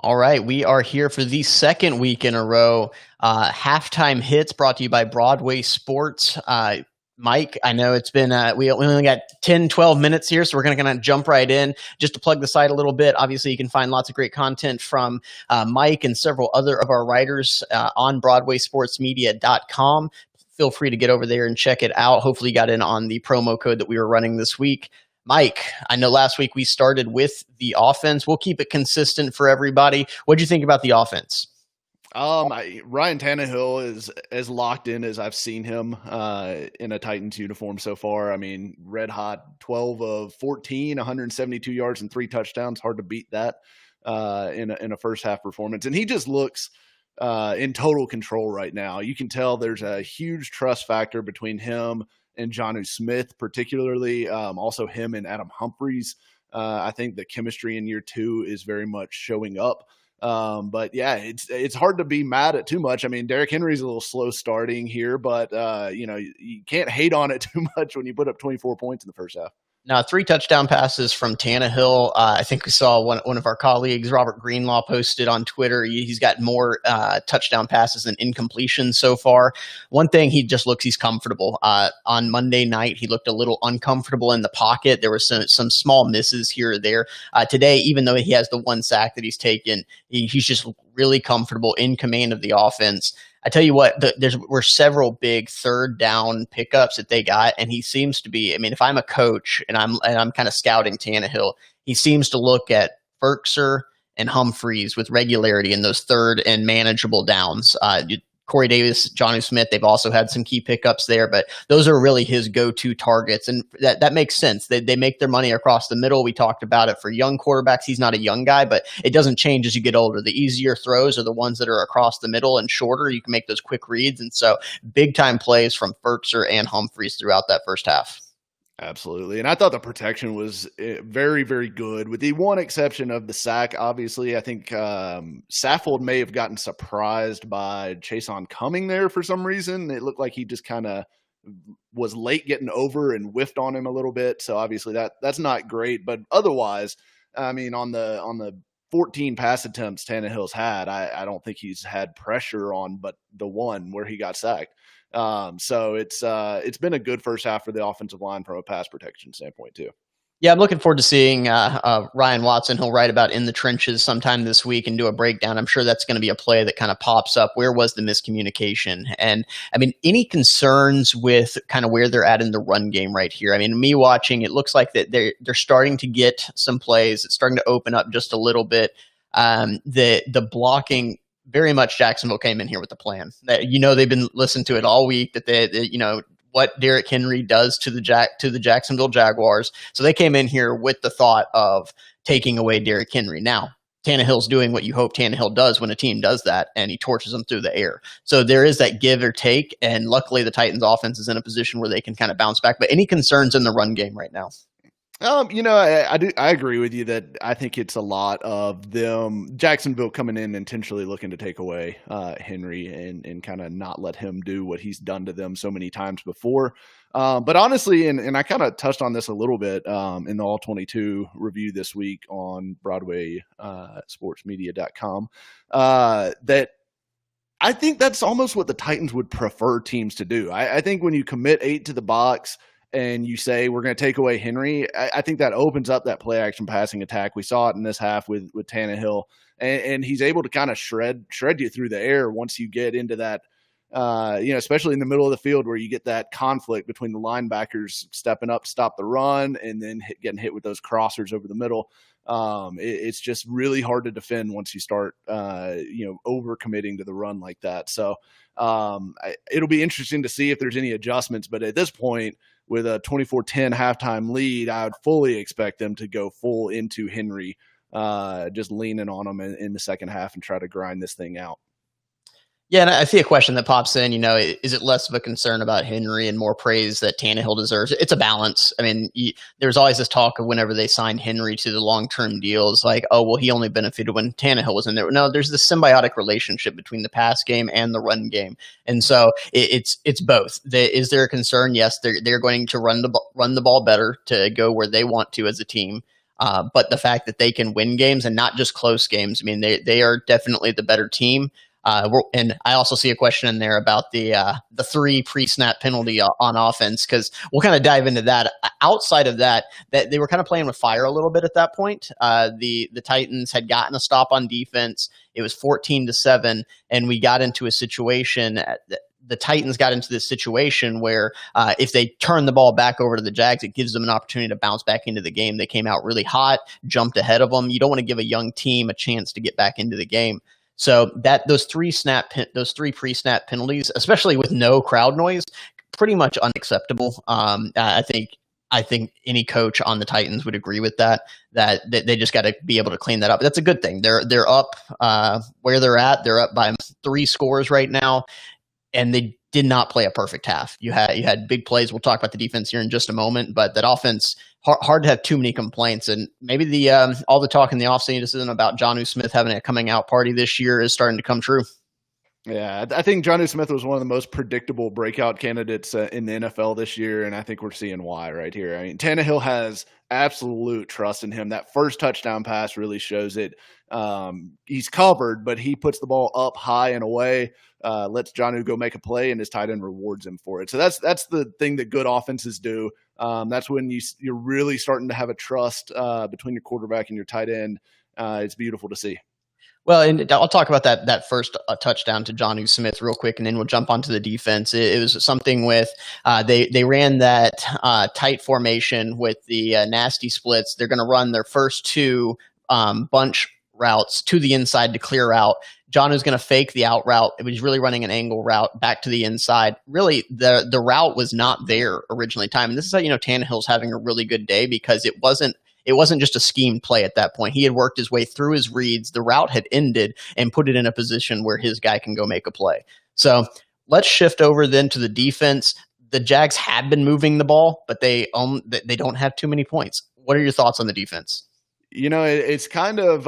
All right, we are here for the second week in a row. Halftime hits brought to you by Broadway Sports. Mike, I know it's been, we only got 10, 12 minutes here, so we're going to jump right in. Just to plug the site a little bit, obviously you can find lots of great content from Mike and several other of our writers on BroadwaySportsMedia.com. Feel free to get over there and check it out. Hopefully you got in on the promo code that we were running this week. Mike, I know last week we started with the offense. We'll keep it consistent for everybody. What did you think about the offense? Ryan Tannehill is as locked in as I've seen him in a Titans uniform so far. I mean, red hot, 12 of 14, 172 yards and 3 touchdowns. Hard to beat that in a first half performance. And he just looks in total control right now. You can tell there's a huge trust factor between him and Jonnu Smith, particularly. Also him and Adam Humphries. I think the chemistry in year 2 is very much showing up. But yeah, it's hard to be mad at too much. I mean, Derrick Henry's a little slow starting here, but you can't hate on it too much when you put up 24 points in the first half. Now, 3 touchdown passes from Tannehill. I think we saw one of our colleagues, Robert Greenlaw, posted on Twitter. He's got more touchdown passes than incompletions so far. One thing, he's comfortable. On Monday night, he looked a little uncomfortable in the pocket. There were some small misses here or there. Today, even though he has the 1 sack that he's taken, he's just really comfortable in command of the offense. I tell you what, there were several big third down pickups that they got, and he seems to be. I mean, if I'm a coach and I'm kind of scouting Tannehill, he seems to look at Ferkser and Humphreys with regularity in those third and manageable downs. Corey Davis, Jonnu Smith, they've also had some key pickups there, but those are really his go-to targets, and that makes sense. They make their money across the middle. We talked about it for young quarterbacks. He's not a young guy, but it doesn't change as you get older. The easier throws are the ones that are across the middle and shorter. You can make those quick reads, and so big-time plays from Ferkser and Humphreys throughout that first half. Absolutely. And I thought the protection was very, very good, with the one exception of the sack. Obviously, I think Saffold may have gotten surprised by Chason coming there for some reason. It looked like he just kind of was late getting over and whiffed on him a little bit. So obviously that's not great. But otherwise, I mean, on the 14 pass attempts Tannehill's had, I don't think he's had pressure on but the one where he got sacked. So it's been a good first half for the offensive line from a pass protection standpoint too. Yeah, I'm looking forward to seeing Ryan Watson. He'll write about In the Trenches sometime this week and do a breakdown. I'm sure that's going to be a play that kind of pops up. Where was the miscommunication? And I mean, any concerns with kind of where they're at in the run game right here? I mean, me watching, it looks like that they're starting to get some plays. It's starting to open up just a little bit. The blocking, very much Jacksonville came in here with the plan. They've been listening to it all week that they what Derrick Henry does to the Jacksonville Jaguars. So they came in here with the thought of taking away Derrick Henry. Now, Tannehill's doing what you hope Tannehill does when a team does that, and he torches them through the air. So there is that give or take, and luckily the Titans offense is in a position where they can kind of bounce back. But any concerns in the run game right now? I agree with you that I think it's a lot of them, Jacksonville coming in intentionally looking to take away Henry and kind of not let him do what he's done to them so many times before. But honestly, and I kind of touched on this a little bit in the All 22 review this week on Broadway sportsmedia.com, that I think that's almost what the Titans would prefer teams to do. I think when you commit 8 to the box and you say we're going to take away Henry, I think that opens up that play action passing attack. We saw it in this half with Tannehill, and he's able to kind of shred you through the air once you get into that, especially in the middle of the field where you get that conflict between the linebackers stepping up to stop the run and then getting hit with those crossers over the middle. It's just really hard to defend once you start, over committing to the run like that. So it'll be interesting to see if there's any adjustments. But at this point, with a 24-10 halftime lead, I would fully expect them to go full into Henry, just leaning on him in the second half and try to grind this thing out. Yeah, and I see a question that pops in, is it less of a concern about Henry and more praise that Tannehill deserves? It's a balance. I mean, there's always this talk of whenever they signed Henry to the long-term deals, like, oh, well, he only benefited when Tannehill was in there. No, there's this symbiotic relationship between the pass game and the run game. And so it's both. Is there a concern? Yes, they're going to run the ball better to go where they want to as a team. But the fact that they can win games and not just close games, I mean, they are definitely the better team. And I also see a question in there about the 3 pre-snap penalty on offense, because we'll kind of dive into that. Outside of that they were kind of playing with fire a little bit at that point. The Titans had gotten a stop on defense. It was 14-7, and we got into a situation. The Titans got into this situation where if they turn the ball back over to the Jags, it gives them an opportunity to bounce back into the game. They came out really hot, jumped ahead of them. You don't want to give a young team a chance to get back into the game. So those 3 pre-snap penalties, especially with no crowd noise, pretty much unacceptable. I think any coach on the Titans would agree with that they just got to be able to clean that up. That's a good thing. They're up where they're at. They're up by 3 scores right now, and they did not play a perfect half. You had big plays. We'll talk about the defense here in just a moment, but that offense, hard to have too many complaints. And maybe all the talk in the offseason about Jonnu Smith having a coming out party this year is starting to come true. Yeah, I think Jonnu Smith was one of the most predictable breakout candidates in the NFL this year, and I think we're seeing why right here. I mean, Tannehill has absolute trust in him. That first touchdown pass really shows it. He's covered, but he puts the ball up high and away, lets Jonnu go make a play, and his tight end rewards him for it. So that's the thing that good offenses do. That's when you're really starting to have a trust between your quarterback and your tight end. It's beautiful to see. Well, and I'll talk about that first touchdown to Jonnu Smith real quick, and then we'll jump onto the defense. It was something with they ran that tight formation with the nasty splits. They're going to run their first 2 bunch routes to the inside to clear out. Jonnu's going to fake the out route. It was really running an angle route back to the inside. Really, the route was not there originally time. And this is how Tannehill's having a really good day, because it wasn't just a schemed play at that point. He had worked his way through his reads. The route had ended and put it in a position where his guy can go make a play. So let's shift over then to the defense. The Jags have been moving the ball, but they don't have too many points. What are your thoughts on the defense? It's kind of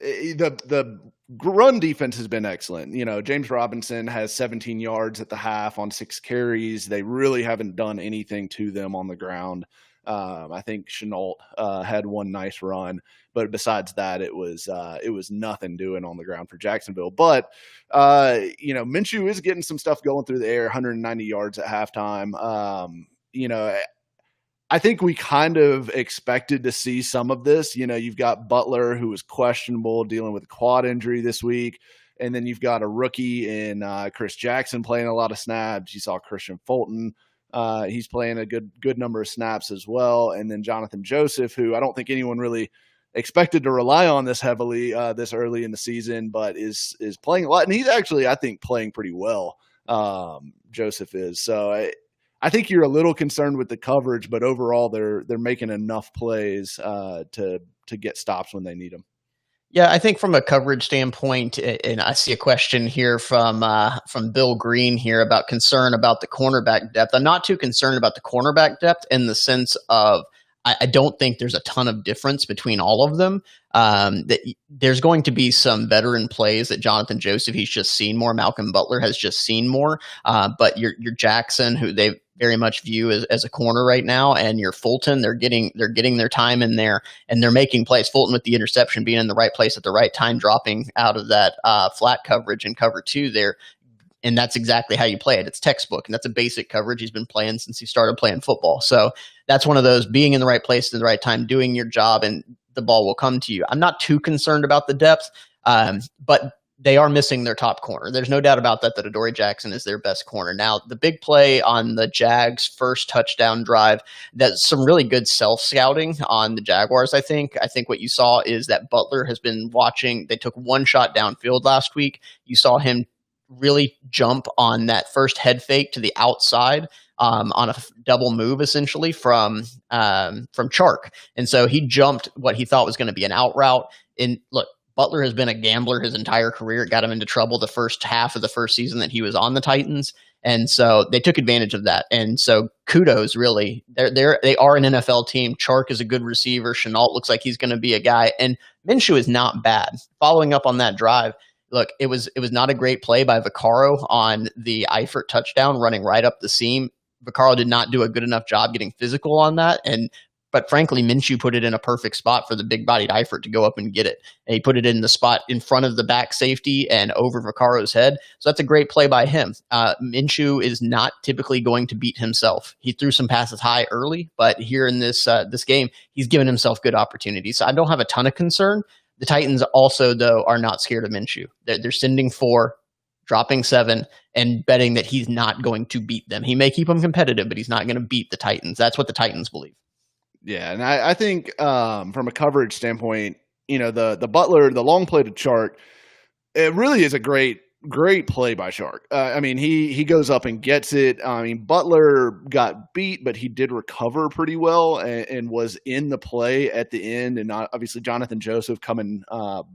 the run defense has been excellent. James Robinson has 17 yards at the half on 6 carries. They really haven't done anything to them on the ground. I think Chenault had one nice run, but besides that, it was nothing doing on the ground for Jacksonville. But Minshew is getting some stuff going through the air, 190 yards at halftime. I think we kind of expected to see some of this. You've got Butler, who was questionable, dealing with a quad injury this week. And then you've got a rookie in Chris Jackson playing a lot of snaps. You saw Kristian Fulton. He's playing a good number of snaps as well. And then Jonathan Joseph, who I don't think anyone really expected to rely on this heavily this early in the season, but is playing a lot. And he's actually, I think, playing pretty well. Joseph is. So I think you're a little concerned with the coverage, but overall they're making enough plays to get stops when they need them. Yeah, I think from a coverage standpoint, and I see a question here from Bill Green here about concern about the cornerback depth. I'm not too concerned about the cornerback depth in the sense of I don't think there's a ton of difference between all of them. There's going to be some veteran plays that Jonathan Joseph, he's just seen more. Malcolm Butler has just seen more. But your Jackson, who they very much view as a corner right now, and your Fulton, they're getting their time in there, and they're making plays. Fulton with the interception, being in the right place at the right time, dropping out of that flat coverage and cover 2 there. And that's exactly how you play it. It's textbook, and that's a basic coverage he's been playing since he started playing football. So that's one of those, being in the right place at the right time, doing your job, and the ball will come to you. I'm not too concerned about the depth, but they are missing their top corner. There's no doubt about that Adoree Jackson is their best corner. Now, the big play on the Jags' first touchdown drive, that's some really good self-scouting on the Jaguars, I think. I think what you saw is that Butler has been watching. They took one shot downfield last week. You saw him really jump on that first head fake to the outside on a double move, essentially from Chark. And so he jumped what he thought was going to be an out route. And look, Butler has been a gambler his entire career. It got him into trouble the first half of the first season that he was on the Titans. And so they took advantage of that. And so kudos, really. They are an NFL team. Chark is a good receiver. Chenault looks like he's going to be a guy. And Minshew is not bad. Following up on that drive, look, it was not a great play by Vaccaro on the Eifert touchdown, running right up the seam. Vaccaro did not do a good enough job getting physical on that. But frankly, Minshew put it in a perfect spot for the big-bodied Eifert to go up and get it. And he put it in the spot in front of the back safety and over Vaccaro's head. So that's a great play by him. Minshew is not typically going to beat himself. He threw some passes high early, but here in this game, he's given himself good opportunities. So I don't have a ton of concern. The Titans also, though, are not scared of Minshew. They're sending 4, dropping 7, and betting that he's not going to beat them. He may keep them competitive, but he's not going to beat the Titans. That's what the Titans believe. Yeah, and I think from a coverage standpoint, the Butler, the long play to Chark, it really is a great play by Chark. I mean, he goes up and gets it. I mean, Butler got beat, but he did recover pretty well and was in the play at the end. And obviously, Jonathan Joseph coming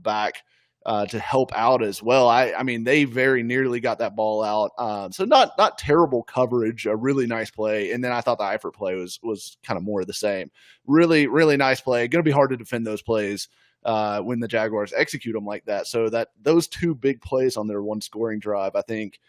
back to help out as well. I mean, they very nearly got that ball out. So not terrible coverage, a really nice play. And then I thought the Eifert play was kind of more of the same. Really, really nice play. Going to be hard to defend those plays when the Jaguars execute them like that. So that those 2 big plays on their 1 scoring drive, I think,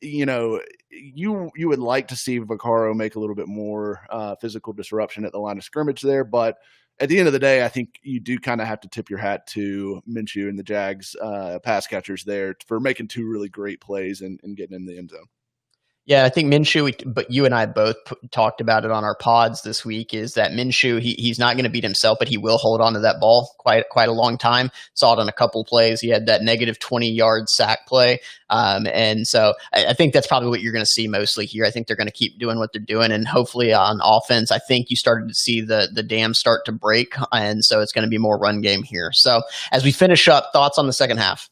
you would like to see Vaccaro make a little bit more physical disruption at the line of scrimmage there, but at the end of the day, I think you do kind of have to tip your hat to Minshew and the Jags pass catchers there for making 2 really great plays and getting in the end zone. Yeah, I think Minshew, but you and I both talked about it on our pods this week, is that Minshew, he's not going to beat himself, but he will hold on to that ball quite a long time. Saw it on a couple plays. He had that negative 20-yard sack play. And so I think that's probably what you're going to see mostly here. I think they're going to keep doing what they're doing. And hopefully on offense, I think you started to see the dam start to break. And so it's going to be more run game here. So as we finish up, thoughts on the second half?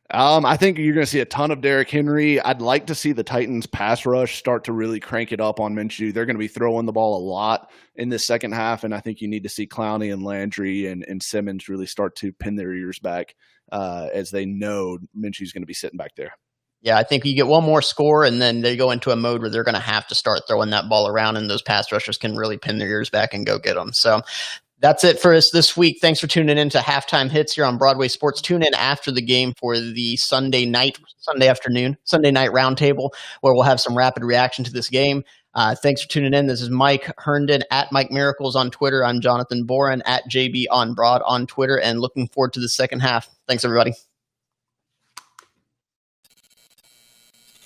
I think you're going to see a ton of Derrick Henry. I'd like to see the Titans pass rush start to really crank it up on Minshew. They're going to be throwing the ball a lot in this second half, and I think you need to see Clowney and Landry and Simmons really start to pin their ears back as they know Minshew's going to be sitting back there. Yeah, I think you get one more score, and then they go into a mode where they're going to have to start throwing that ball around, and those pass rushers can really pin their ears back and go get them. So that's it for us this week. Thanks for tuning in to Halftime Hits here on Broadway Sports. Tune in after the game for the Sunday night roundtable, where we'll have some rapid reaction to this game. Thanks for tuning in. This is Mike Herndon at Mike Miracles on Twitter. I'm Johnathan Boren at JB on Broad on Twitter, and looking forward to the second half. Thanks, everybody.